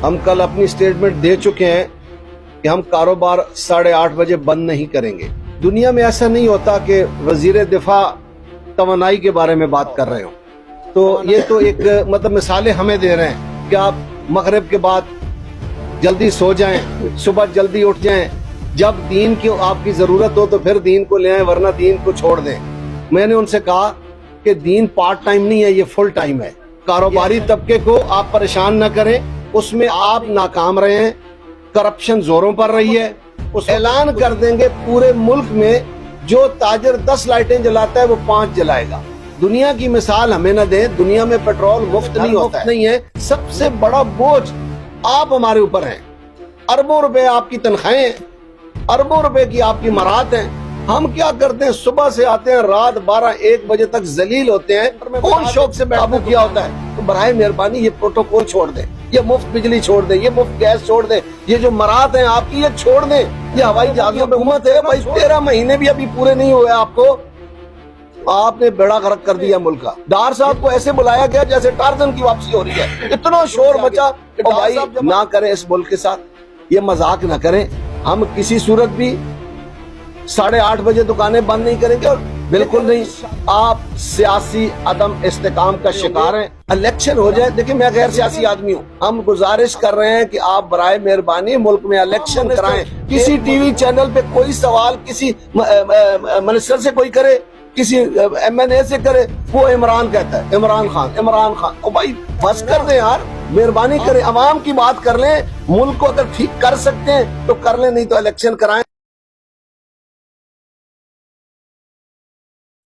ہم کل اپنی سٹیٹمنٹ دے چکے ہیں کہ ہم کاروبار 8:30 بجے بند نہیں کریں گے۔ دنیا میں ایسا نہیں ہوتا کہ وزیر دفاع توانائی کے بارے میں بات کر رہے ہوں، تو یہ تو ایک مثالیں ہمیں دے رہے ہیں کہ آپ مغرب کے بعد جلدی سو جائیں، صبح جلدی اٹھ جائیں، جب دین کی آپ کی ضرورت ہو تو پھر دین کو لے آئیں، ورنہ دین کو چھوڑ دیں۔ میں نے ان سے کہا کہ دین پارٹ ٹائم نہیں ہے، یہ فل ٹائم ہے۔ کاروباری طبقے کو آپ پریشان نہ کریں، اس میں آپ ناکام رہے ہیں، کرپشن زوروں پر رہی ہے۔ اس اعلان کر دیں گے پورے ملک میں جو تاجر 10 لائٹیں جلاتا ہے وہ 5 جلائے گا۔ دنیا کی مثال ہمیں نہ دیں، دنیا میں پیٹرول مفت نہیں ہوتا ہے، نہیں ہے۔ سب سے بڑا بوجھ آپ ہمارے اوپر ہیں، اربوں روپے آپ کی تنخواہیں ہیں، اربوں روپے کی آپ کی مراد ہیں۔ ہم کیا کرتے ہیں؟ صبح سے آتے ہیں، رات 12-1 بجے تک ذلیل ہوتے ہیں۔ کون شوق سے قابو کیا ہوتا ہے؟ تو برائے مہربانی یہ پروٹوکول چھوڑ دیں، یہ مفت بجلی چھوڑ دیں، یہ مفت گیس چھوڑ دیں، یہ جو مراد ہیں آپ کی یہ چھوڑ دیں۔ یہ ہوائی جہازوں پہ حکومت ہے بھائی، 13 مہینے بھی ابھی پورے نہیں ہوئے آپ کو، آپ نے بیڑا غرق کر دیا ملک کا۔ ڈار صاحب کو ایسے بلایا گیا جیسے ٹارزن کی واپسی ہو رہی ہے، اتنا شور مچا کہ بھائی نہ کریں اس ملک کے ساتھ، یہ مذاق نہ کریں۔ ہم کسی صورت بھی 8:30 بجے دکانیں بند نہیں کریں گے، اور بالکل نہیں۔ آپ سیاسی عدم استحکام کا شکار ہیں۔ الیکشن ہو جائے، دیکھیں میں غیر سیاسی آدمی ہوں، ہم گزارش کر رہے ہیں کہ آپ برائے مہربانی ملک میں الیکشن کرائیں۔ کسی ٹی وی چینل پہ کوئی سوال کسی منسٹر سے کوئی کرے، کسی ایم این اے سے کرے، وہ عمران کہتا ہے، عمران خان۔ او بھائی بس کر دیں یار، مہربانی کریں، عوام کی بات کر لیں۔ ملک کو اگر ٹھیک کر سکتے ہیں تو کر لیں، نہیں تو الیکشن کرائیں۔